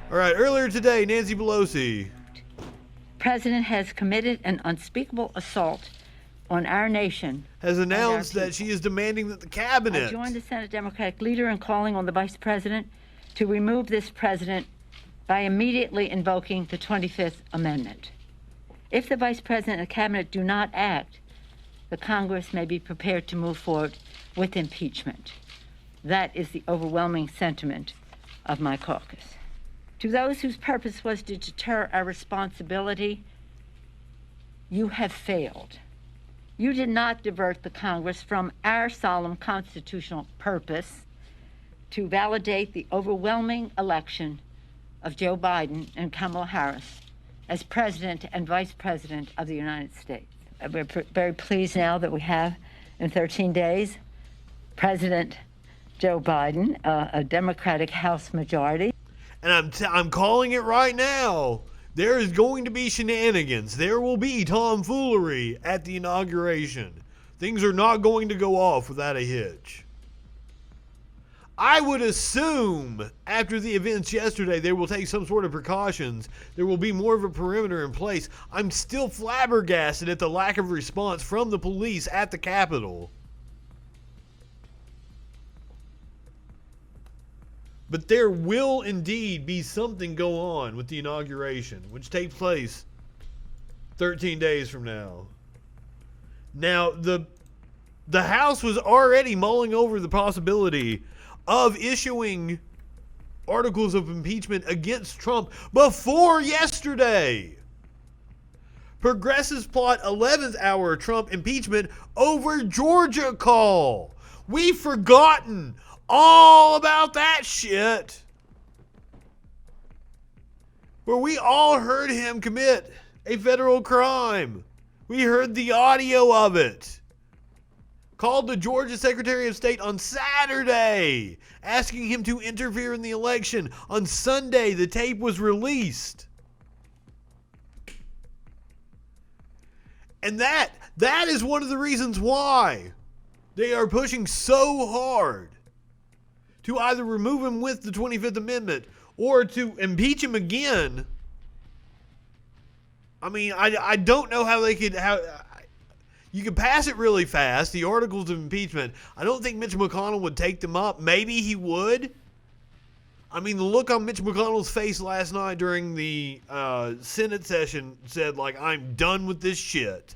All right, earlier today, Nancy Pelosi. President has committed an unspeakable assault on our nation. Has announced that she is demanding that the cabinet. I joined the Senate Democratic leader in calling on the Vice President to remove this president by immediately invoking the 25th Amendment. If the Vice President and the Cabinet do not act, the Congress may be prepared to move forward with impeachment. That is the overwhelming sentiment of my caucus. To those whose purpose was to deter our responsibility, you have failed. You did not divert the Congress from our solemn constitutional purpose to validate the overwhelming election of Joe Biden and Kamala Harris as President and Vice President of the United States. We're very pleased now that we have, in 13 days, President Joe Biden, a Democratic House majority. And I'm calling it right now. There is going to be shenanigans. There will be tomfoolery at the inauguration. Things are not going to go off without a hitch. I would assume after the events yesterday, they will take some sort of precautions. There will be more of a perimeter in place. I'm still flabbergasted at the lack of response from the police at the Capitol. But there will indeed be something go on with the inauguration, which takes place 13 days from now. Now, the House was already mulling over the possibility of issuing articles of impeachment against Trump before yesterday. Progressives plot 11th hour Trump impeachment over Georgia call. We've forgotten all about that shit. Where we all heard him commit a federal crime. We heard the audio of it. Called the Georgia Secretary of State on Saturday, asking him to interfere in the election. On Sunday, the tape was released. And that is one of the reasons why they are pushing so hard to either remove him with the 25th Amendment or to impeach him again. I mean, I don't know how they could... You could pass it really fast, the articles of impeachment. I don't think Mitch McConnell would take them up. Maybe he would. I mean, the look on Mitch McConnell's face last night during the Senate session said, like, I'm done with this shit.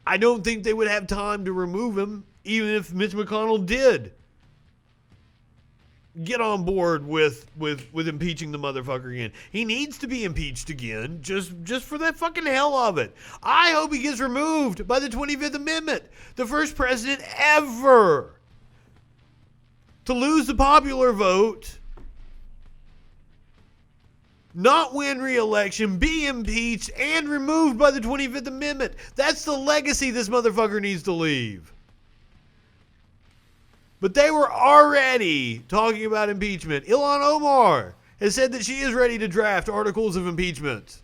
I don't think they would have time to remove him, even if Mitch McConnell did get on board with impeaching the motherfucker again. He needs to be impeached again, just for the fucking hell of it. I hope he gets removed by the 25th Amendment. The first president ever to lose the popular vote, not win re-election, be impeached, and removed by the 25th Amendment. That's the legacy this motherfucker needs to leave. But they were already talking about impeachment. Ilhan Omar has said that she is ready to draft articles of impeachment.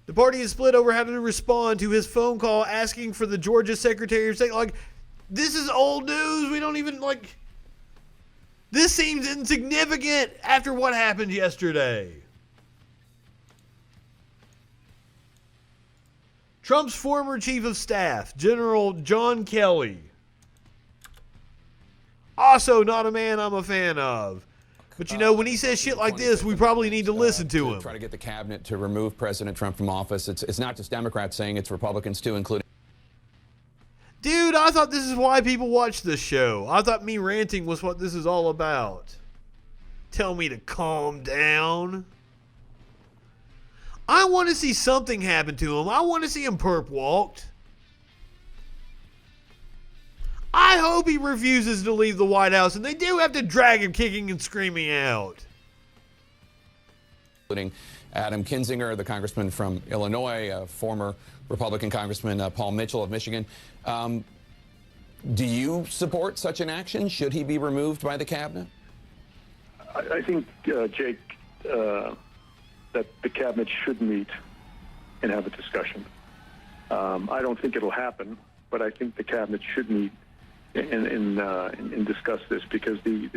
The party is split over how to respond to his phone call asking for the Georgia Secretary of State. Like, this is old news. We don't even, like... This seems insignificant after what happened yesterday. Trump's former chief of staff, General John Kelly. Also not a man I'm a fan of. But you know, when he says shit like this, we probably need to listen to him. Try to get the cabinet to remove President Trump from office. It's not just Democrats saying, it's Republicans too, including... Dude, I thought this is why people watch this show. I thought me ranting was what this is all about. Tell me to calm down. I want to see something happen to him. I want to see him perp walked. I hope he refuses to leave the White House, and they do have to drag him kicking and screaming out. Including Adam Kinzinger, the congressman from Illinois, former Republican Congressman Paul Mitchell of Michigan. Do you support such an action? Should he be removed by the cabinet? I think, Jake, that the cabinet should meet and have a discussion. I don't think it'll happen, but I think the cabinet should meet and discuss this, because the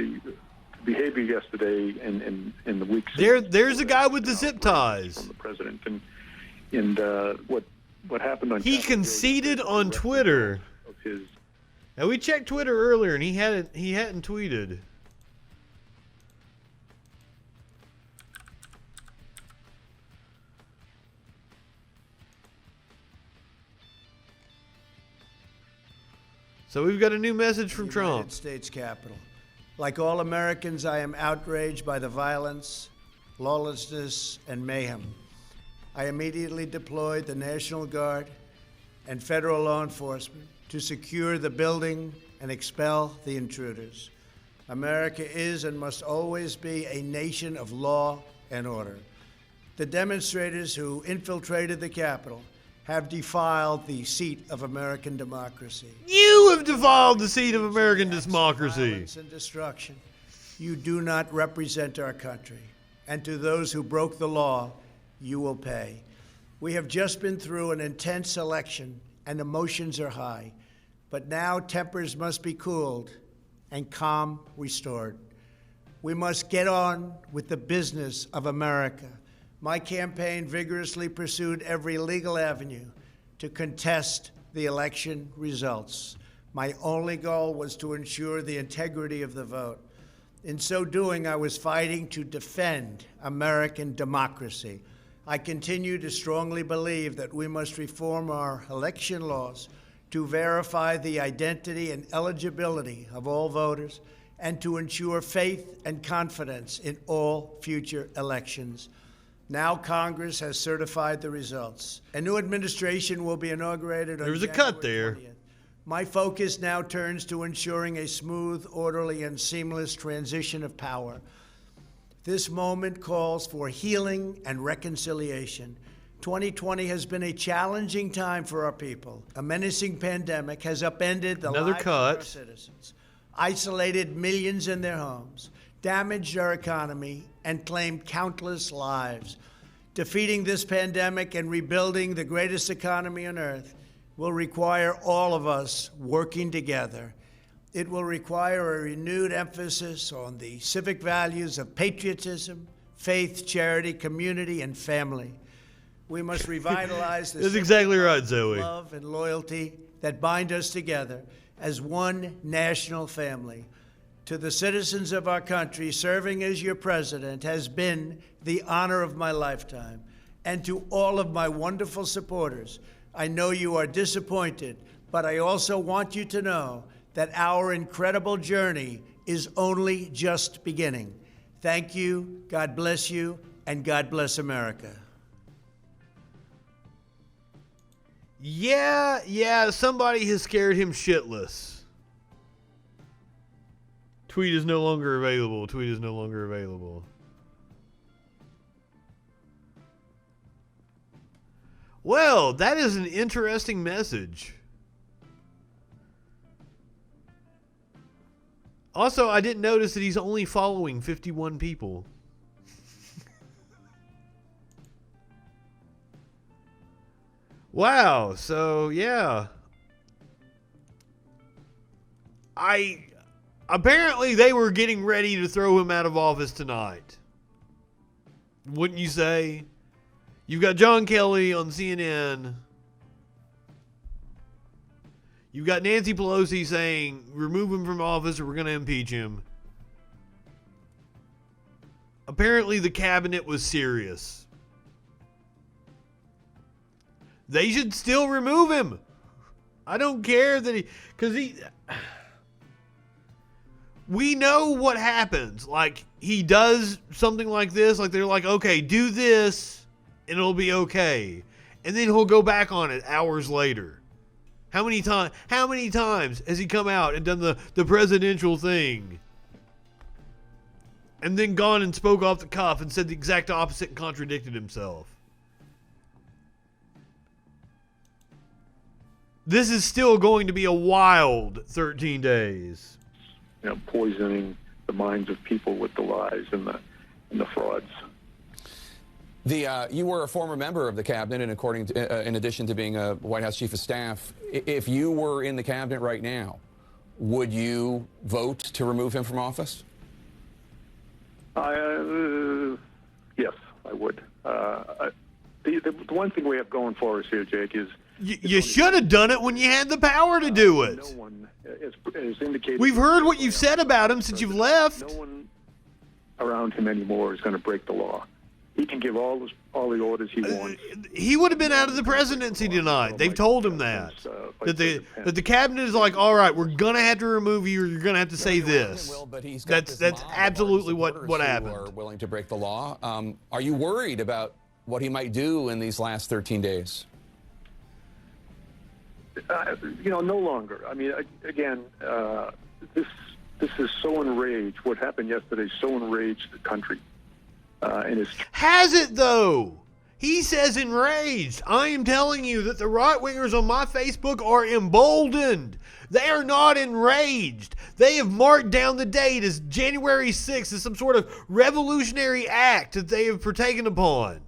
behavior yesterday and the weeks there's a guy with the zip ties from the president, and what happened on he conceded on Twitter. Of his, now we checked Twitter earlier and he hadn't tweeted. So we've got a new message from Trump. United States Capitol. Like all Americans, I am outraged by the violence, lawlessness, and mayhem. I immediately deployed the National Guard and federal law enforcement to secure the building and expel the intruders. America is and must always be a nation of law and order. The demonstrators who infiltrated the Capitol have defiled the seat of American democracy. You have defiled the seat of American democracy. Violence and destruction. You do not represent our country. And to those who broke the law, you will pay. We have just been through an intense election, and emotions are high. But now tempers must be cooled and calm restored. We must get on with the business of America. My campaign vigorously pursued every legal avenue to contest the election results. My only goal was to ensure the integrity of the vote. In so doing, I was fighting to defend American democracy. I continue to strongly believe that we must reform our election laws to verify the identity and eligibility of all voters and to ensure faith and confidence in all future elections. Now Congress has certified the results. A new administration will be inaugurated on There was a January cut there. 20th. My focus now turns to ensuring a smooth, orderly, and seamless transition of power. This moment calls for healing and reconciliation. 2020 has been a challenging time for our people. A menacing pandemic has upended the lives of our citizens, isolated millions in their homes, damaged our economy, and claimed countless lives. Defeating this pandemic and rebuilding the greatest economy on earth will require all of us working together. It will require a renewed emphasis on the civic values of patriotism, faith, charity, community, and family. We must revitalize the That's exactly right, Zoe. love and loyalty that bind us together as one national family. To the citizens of our country, serving as your president has been the honor of my lifetime. And to all of my wonderful supporters, I know you are disappointed, but I also want you to know that our incredible journey is only just beginning. Thank you, God bless you, and God bless America. Yeah, somebody has scared him shitless. Tweet is no longer available. Tweet is no longer available. Well, that is an interesting message. Also, I didn't notice that he's only following 51 people. Wow, so yeah. Apparently they were getting ready to throw him out of office tonight. Wouldn't you say? You've got John Kelly on CNN. You've got Nancy Pelosi saying, remove him from office or we're going to impeach him. Apparently the cabinet was serious. They should still remove him. I don't care that we know what happens. Like, he does something like this. Like, they're like, okay, do this, and it'll be okay. And then he'll go back on it hours later. How many times has he come out and done the presidential thing? And then gone and spoke off the cuff and said the exact opposite and contradicted himself? This is still going to be a wild 13 days. Poisoning the minds of people with the lies and the frauds. You were a former member of the cabinet, and in addition to being a White House chief of staff, if you were in the cabinet right now, would you vote to remove him from office? Yes, I would. The one thing we have going for us here, Jake, is you should have done it when you had the power to do it. No one has indicated. We've heard what you've said about him since you've left. No one around him anymore is going to break the law. He can give all the orders he wants. He would have been out of the presidency tonight. They've told him that. That the cabinet is like, all right, we're going to have to remove you, or you're going to have to say this. That's absolutely what happened. Who are willing to break the law. Are you worried about what he might do in these last 13 days? No longer. I mean, again, this is so enraged. What happened yesterday so enraged the country. And has it though? He says enraged. I am telling you that the right-wingers on my Facebook are emboldened. They are not enraged. They have marked down the date as January 6th as some sort of revolutionary act that they have partaken upon.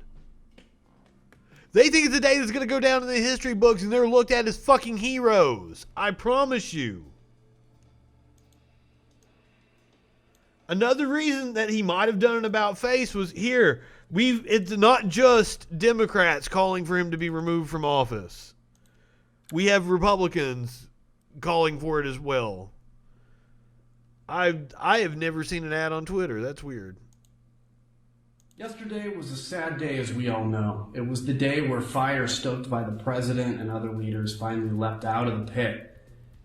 They think it's a day that's going to go down in the history books, and they're looked at as fucking heroes. I promise you. Another reason that he might have done an about face was here. It's not just Democrats calling for him to be removed from office. We have Republicans calling for it as well. I have never seen an ad on Twitter. That's weird. Yesterday was a sad day, as we all know. It was the day where fire stoked by the president and other leaders finally leapt out of the pit,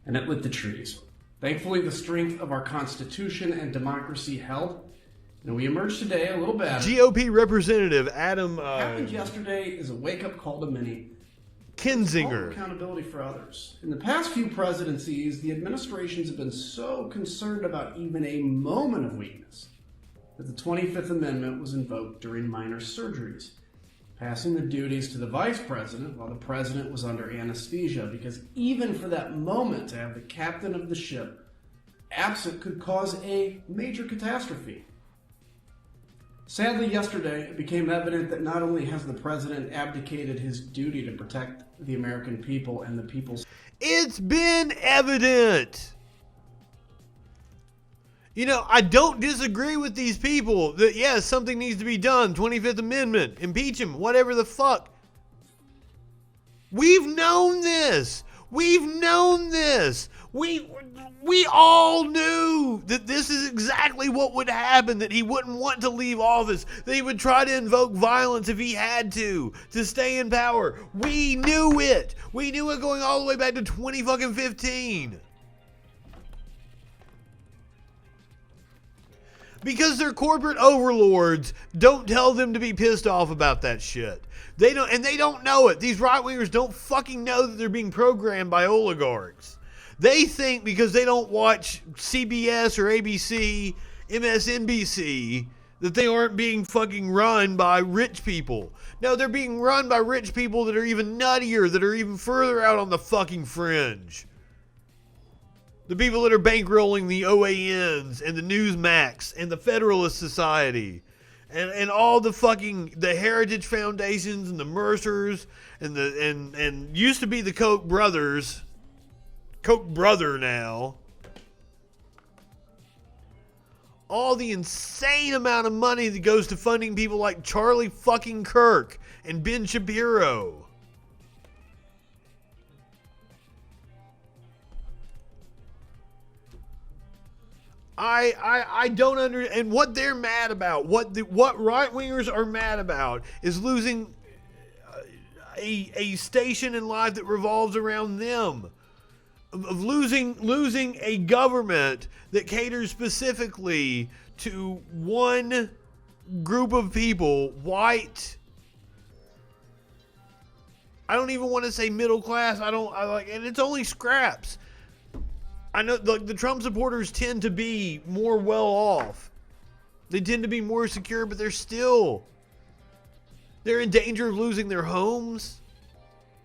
and it lit the trees. Thankfully, the strength of our Constitution and democracy held, and we emerged today a little better. GOP Representative Adam... What happened yesterday is a wake-up call to many. Kinzinger. Accountability for others. In the past few presidencies, the administrations have been so concerned about even a moment of weakness that the 25th Amendment was invoked during minor surgeries, passing the duties to the vice president while the president was under anesthesia, because even for that moment to have the captain of the ship absent could cause a major catastrophe. Sadly, yesterday, it became evident that not only has the president abdicated his duty to protect the American people and the people's... It's been evident. I don't disagree with these people that, yes, something needs to be done. 25th Amendment, impeach him, whatever the fuck. We've known this. We all knew that this is exactly what would happen, that he wouldn't want to leave office, that he would try to invoke violence if he had to stay in power. We knew it. We knew it going all the way back to 2015. Because their corporate overlords don't tell them to be pissed off about that shit. They don't know it. These right-wingers don't fucking know that they're being programmed by oligarchs. They think because they don't watch CBS or ABC, MSNBC, that they aren't being fucking run by rich people. No, they're being run by rich people that are even nuttier, that are even further out on the fucking fringe. The people that are bankrolling the OANs and the Newsmax and the Federalist Society and all the Heritage Foundations and the Mercers and used to be the Koch brothers. Koch brother now. All the insane amount of money that goes to funding people like Charlie fucking Kirk and Ben Shapiro. I don't understand. And what they're mad about, what right-wingers are mad about, is losing a station in life that revolves around them. Of losing a government that caters specifically to one group of people, white. I don't even want to say middle class. And it's only scraps. I know the Trump supporters tend to be more well off. They tend to be more secure, but they're in danger of losing their homes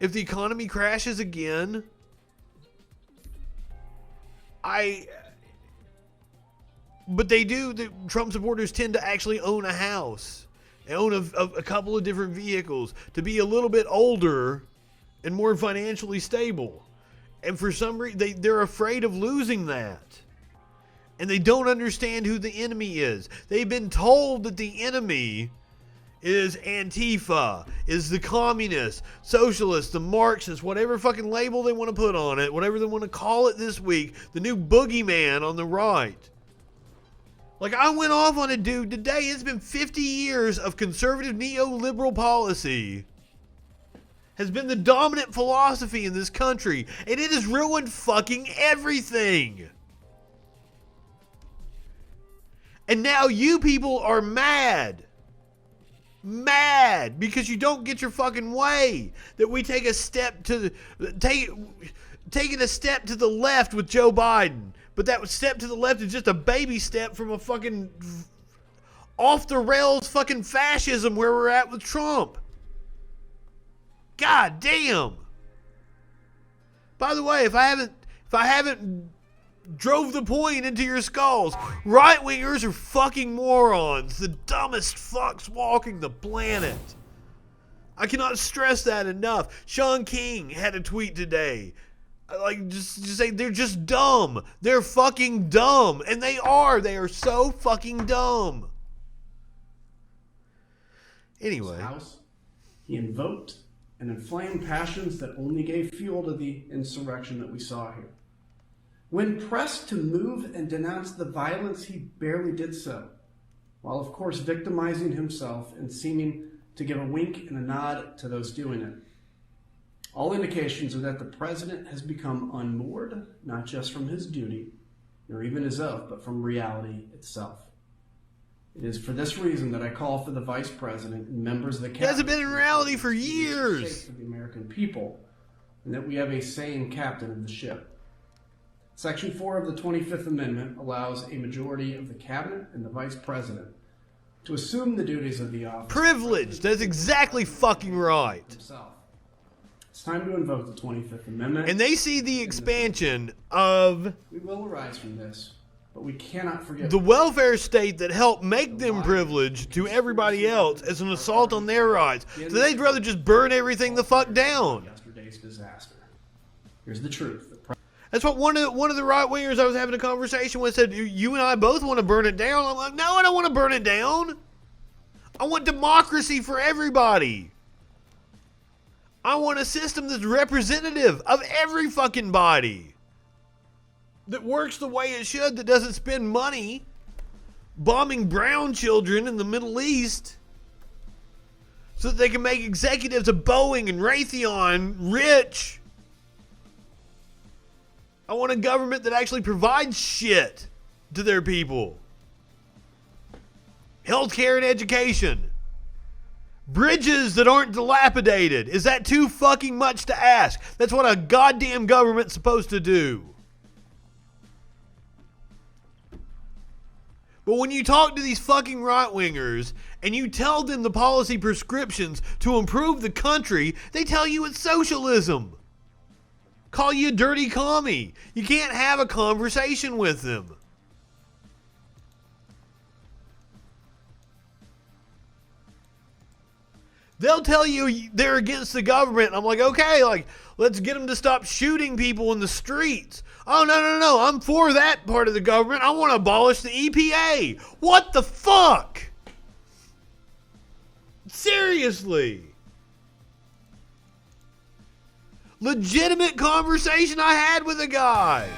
if the economy crashes again. But they do. The Trump supporters tend to actually own a house, and own a couple of different vehicles, to be a little bit older and more financially stable. And for some reason, they're afraid of losing that. And they don't understand who the enemy is. They've been told that the enemy is Antifa, is the communists, socialists, the Marxists, whatever fucking label they want to put on it, whatever they want to call it this week, the new boogeyman on the right. Like, I went off on a dude today. It's been 50 years of conservative neoliberal policy has been the dominant philosophy in this country, and it has ruined fucking everything. And now you people are mad. Mad because you don't get your fucking way. That we take a step to taking a step to the left with Joe Biden. But that step to the left is just a baby step from a fucking off the rails fucking fascism where we're at with Trump. God damn. By the way, if I haven't drove the point into your skulls, right-wingers are fucking morons. The dumbest fucks walking the planet. I cannot stress that enough. Sean King had a tweet today. Like, just say they're just dumb. They're fucking dumb. And they are. They are so fucking dumb. Anyway. House, he invoked and inflamed passions that only gave fuel to the insurrection that we saw here. When pressed to move and denounce the violence, he barely did so, while of course victimizing himself and seeming to give a wink and a nod to those doing it. All indications are that the president has become unmoored, not just from his duty, nor even his oath, but from reality itself. It is for this reason that I call for the vice president and members of the cabinet. He hasn't been in reality for years. For the American people, and that we have a say in captain of the ship. Section 4 of the 25th Amendment allows a majority of the cabinet and the vice president to assume the duties of the office. Privilege. That's exactly fucking right. Himself. It's time to invoke the 25th Amendment. And they see the expansion of... We will arise from this, but we cannot forget... the welfare state that helped make them privileged to everybody else as an assault on their rights. So they'd rather just burn everything the fuck down. Yesterday's disaster. Here's the truth. That's what one of the right-wingers I was having a conversation with said, you and I both want to burn it down. I'm like, no, I don't want to burn it down. I want democracy for everybody. I want a system that's representative of every fucking body. That works the way it should, that doesn't spend money bombing brown children in the Middle East so that they can make executives of Boeing and Raytheon rich. I want a government that actually provides shit to their people. Healthcare and education. Bridges that aren't dilapidated. Is that too fucking much to ask? That's what a goddamn government's supposed to do. But when you talk to these fucking right-wingers and you tell them the policy prescriptions to improve the country, they tell you it's socialism. Call you a dirty commie. You can't have a conversation with them. They'll tell you they're against the government. I'm like, okay, like, let's get them to stop shooting people in the streets. Oh, no, I'm for that part of the government. I want to abolish the EPA. What the fuck? Seriously. Legitimate conversation I had with a guy.